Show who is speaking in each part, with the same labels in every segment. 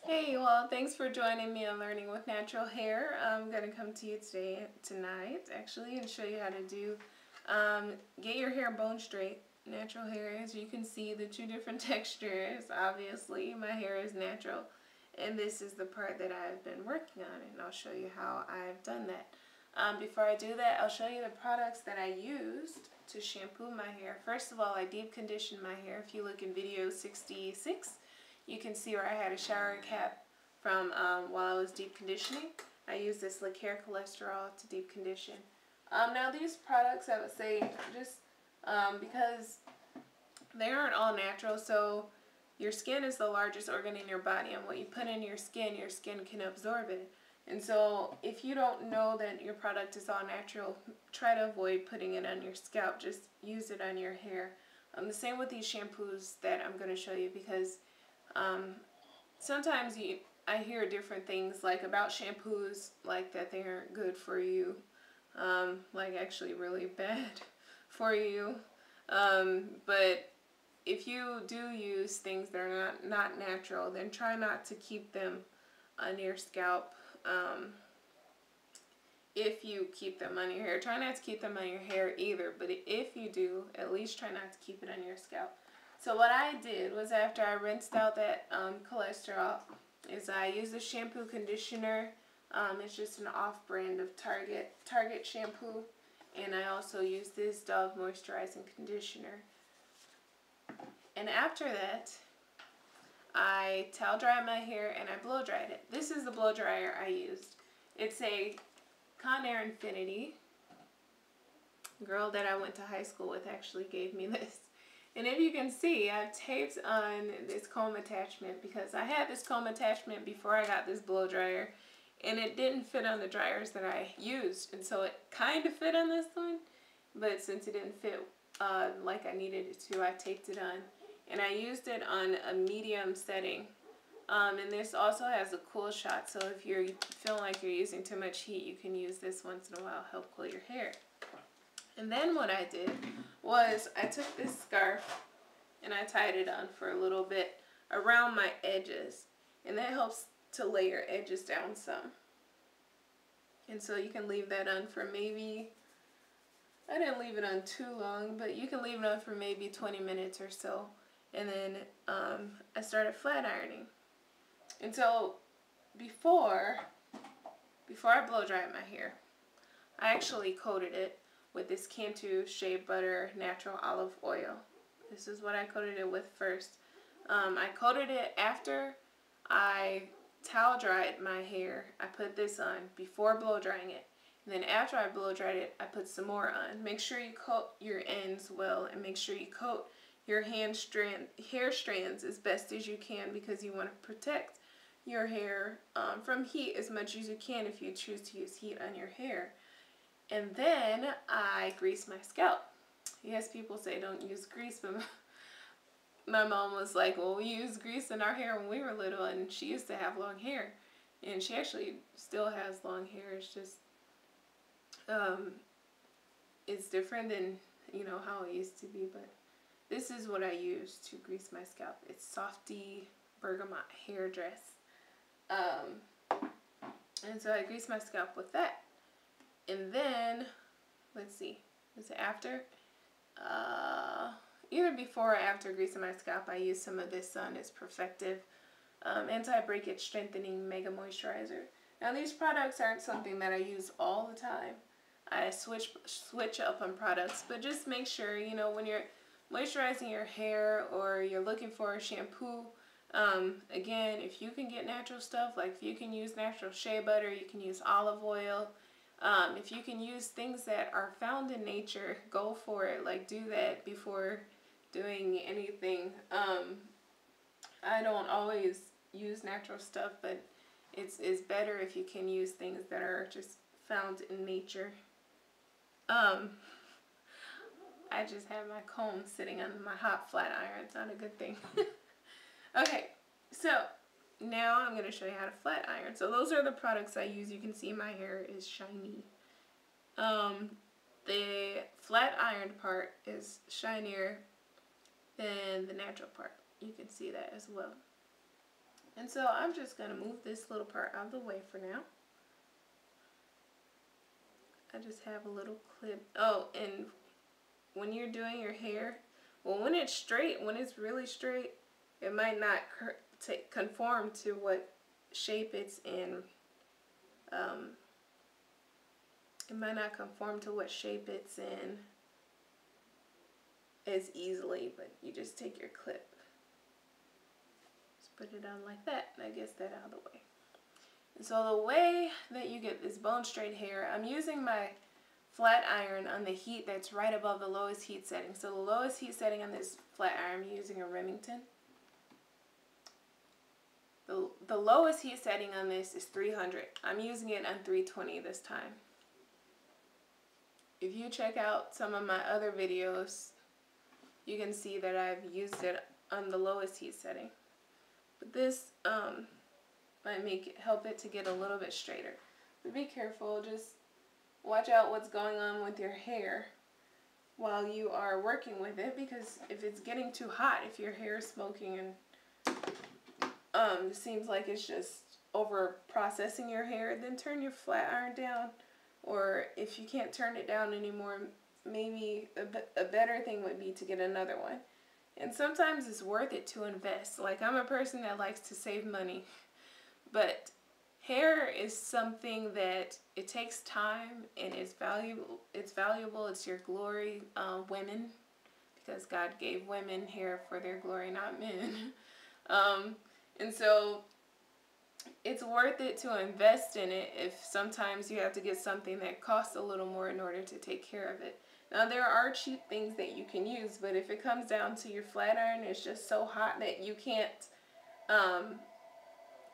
Speaker 1: Hey, well, thanks for joining me on Learning with Natural Hair. I'm going to come to you tonight, actually, and show you how to get your hair bone straight. Natural hair, as you can see, the two different textures. Obviously, my hair is natural, and this is the part that I've been working on, and I'll show you how I've done that. Before I do that, I'll show you the products that I used to shampoo my hair. First of all, I deep conditioned my hair. If you look in video 66, you can see where I had a shower cap from while I was deep conditioning. I use this hair cholesterol to deep condition. Now these products, I would say, just because they aren't all natural, so your skin is the largest organ in your body, and what you put in your skin can absorb it. And so if you don't know that your product is all natural, try to avoid putting it on your scalp. Just use it on your hair. The same with these shampoos that I'm going to show you, because sometimes I hear different things like about shampoos, like that they aren't good for you, like actually really bad for you. But if you do use things that are not natural, then try not to keep them on your scalp. If you keep them on your hair, try not to keep them on your hair either, but if you do, at least try not to keep it on your scalp. So what I did was, after I rinsed out that cholesterol, is I used a shampoo conditioner. It's just an off-brand of Target shampoo, and I also used this Dove moisturizing conditioner. And after that, I towel dried my hair and I blow dried it. This is the blow dryer I used. It's a Conair Infinity. The girl that I went to high school with actually gave me this. And if you can see, I've taped on this comb attachment because I had this comb attachment before I got this blow dryer, and it didn't fit on the dryers that I used. And so it kind of fit on this one, but since it didn't fit like I needed it to, I taped it on. And I used it on a medium setting. And this also has a cool shot, so if you feel like you're using too much heat, you can use this once in a while, help cool your hair. And then what I did was I took this scarf and I tied it on for a little bit around my edges, and that helps to lay your edges down some. And so you can leave that on for maybe, I didn't leave it on too long, but you can leave it on for maybe 20 minutes or so. And then I started flat ironing. And so before I blow dried my hair, I actually coated it with this Cantu Shea Butter Natural Olive Oil. This is what I coated it with first. I coated it after I towel dried my hair. I put this on before blow drying it. And then after I blow dried it, I put some more on. Make sure you coat your ends well, and make sure you coat your hair strands as best as you can, because you want to protect your hair from heat as much as you can if you choose to use heat on your hair. And then I grease my scalp. Yes, people say don't use grease, but my mom was like, well, we used grease in our hair when we were little, and she used to have long hair. And she actually still has long hair. It's just, it's different than, how it used to be. But this is what I use to grease my scalp. It's Softy Bergamot Hair Dress. And so I grease my scalp with that. And then, let's see, is it after? Either before or after greasing my scalp, I use some of this Sun Is Perfective Anti-Breakage Strengthening Mega Moisturizer. Now, these products aren't something that I use all the time. I switch up on products, but just make sure, when you're moisturizing your hair or you're looking for a shampoo, again, if you can get natural stuff, like if you can use natural shea butter, you can use olive oil. If you can use things that are found in nature, go for it. Like, do that before doing anything. I don't always use natural stuff, but it's better if you can use things that are just found in nature. I just have my comb sitting on my hot flat iron. It's not a good thing. Okay, so now I'm going to show you how to flat iron. So those are the products I use. You can see my hair is shiny. The flat ironed part is shinier than the natural part. You can see that as well. And so I'm just going to move this little part out of the way for now. I just have a little clip. Oh, and when you're doing your hair, well, when it's straight, when it's really straight, it might not conform to what shape it's in. It might not conform to what shape it's in as easily, but you just take your clip. Just put it on like that, and that gets that out of the way. And so the way that you get this bone straight hair, I'm using my flat iron on the heat that's right above the lowest heat setting. So the lowest heat setting on this flat iron, I'm using a Remington. The lowest heat setting on this is 300. I'm using it on 320 this time. If you check out some of my other videos, you can see that I've used it on the lowest heat setting. But this might help it to get a little bit straighter. But be careful, just watch out what's going on with your hair while you are working with it, because if it's getting too hot, if your hair is smoking and seems like it's just over processing your hair, then turn your flat iron down. Or if you can't turn it down anymore, maybe a better thing would be to get another one. And sometimes it's worth it to invest. Like, I'm a person that likes to save money, but hair is something that it takes time and it's valuable. It's your glory, women, because God gave women hair for their glory, not men. And so it's worth it to invest in it if sometimes you have to get something that costs a little more in order to take care of it. Now, there are cheap things that you can use, but if it comes down to your flat iron, it's just so hot that you can't,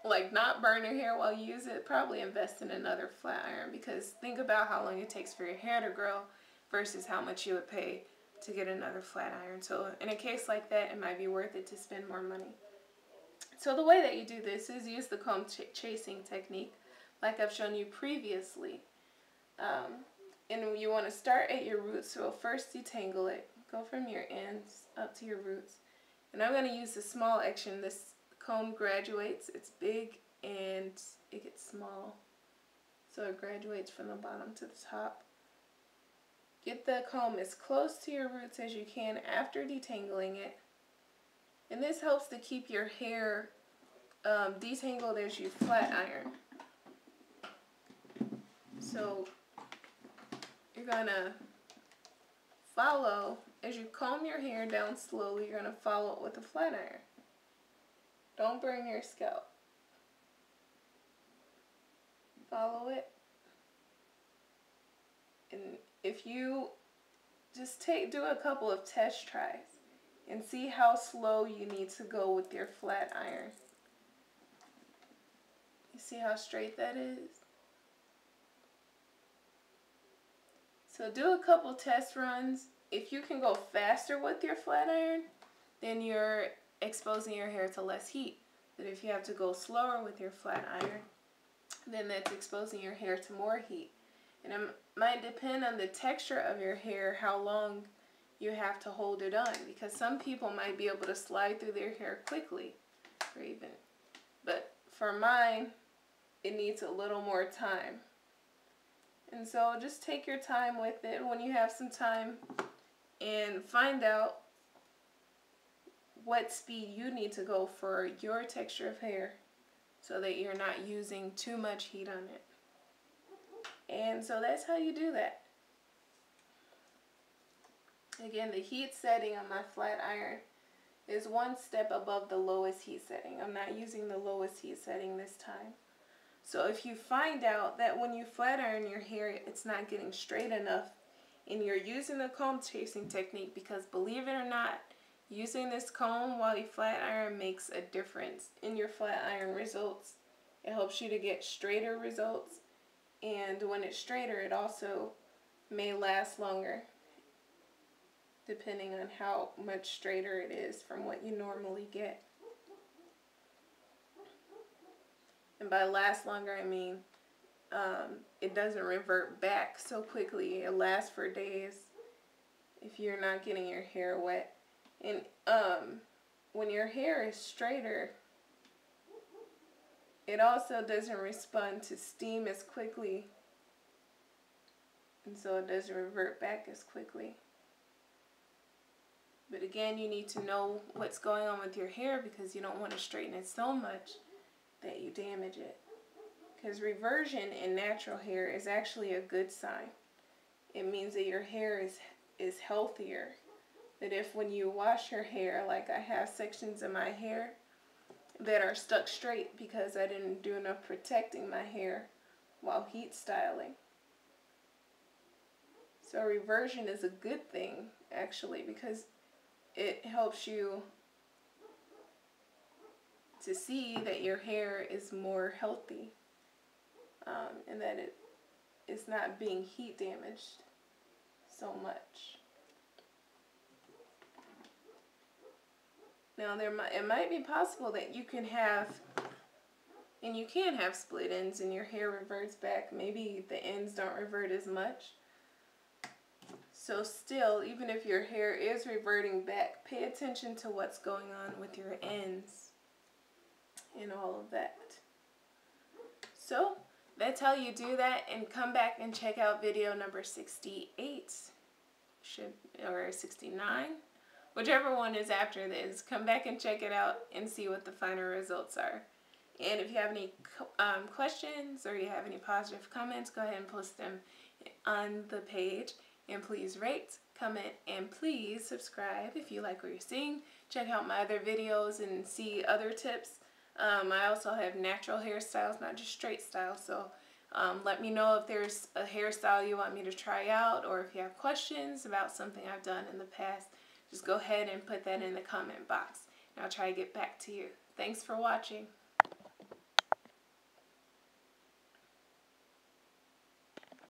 Speaker 1: like, not burn your hair while you use it, probably invest in another flat iron, because think about how long it takes for your hair to grow versus how much you would pay to get another flat iron. So in a case like that, it might be worth it to spend more money. So the way that you do this is use the comb chasing technique like I've shown you previously. And you want to start at your roots, so first detangle it. Go from your ends up to your roots. And I'm going to use the small action. This comb graduates, it's big and it gets small. So it graduates from the bottom to the top. Get the comb as close to your roots as you can after detangling it. And this helps to keep your hair detangled as you flat iron. So you're gonna follow, as you comb your hair down slowly, you're gonna follow it with a flat iron. Don't burn your scalp. Follow it. And if you just do a couple of test tries and see how slow you need to go with your flat iron. You see how straight that is? So do a couple test runs. If you can go faster with your flat iron, then you're exposing your hair to less heat. But if you have to go slower with your flat iron, then that's exposing your hair to more heat. And it might depend on the texture of your hair, how long you have to hold it on, because some people might be able to slide through their hair quickly, or even, but for mine, it needs a little more time. And so just take your time with it when you have some time and find out what speed you need to go for your texture of hair so that you're not using too much heat on it. And so that's how you do that. Again, the heat setting on my flat iron is one step above the lowest heat setting. I'm not using the lowest heat setting this time. So if you find out that when you flat iron your hair, it's not getting straight enough, and you're using the comb chasing technique, because believe it or not, using this comb while you flat iron makes a difference in your flat iron results. It helps you to get straighter results, and when it's straighter, it also may last longer, depending on how much straighter it is from what you normally get. And by last longer, I mean it doesn't revert back so quickly. It lasts for days if you're not getting your hair wet. And when your hair is straighter, it also doesn't respond to steam as quickly, and so it doesn't revert back as quickly. But again, you need to know what's going on with your hair, because you don't want to straighten it so much that you damage it. Because reversion in natural hair is actually a good sign. It means that your hair is healthier. That if when you wash your hair, like I have sections of my hair that are stuck straight because I didn't do enough protecting my hair while heat styling. So reversion is a good thing, actually, because it helps you to see that your hair is more healthy, and that it is not being heat damaged so much. Now it might be possible that you can have, and you can have split ends and your hair reverts back. Maybe the ends don't revert as much. So still, even if your hair is reverting back, pay attention to what's going on with your ends and all of that. So that's how you do that, and come back and check out video number 68 or 69, whichever one is after this. Come back and check it out and see what the final results are. And if you have any questions or you have any positive comments, go ahead and post them on the page. And please rate, comment, and please subscribe if you like what you're seeing. Check out my other videos and see other tips. I also have natural hairstyles, not just straight styles. So let me know if there's a hairstyle you want me to try out, or if you have questions about something I've done in the past. Just go ahead and put that in the comment box, and I'll try to get back to you. Thanks for watching.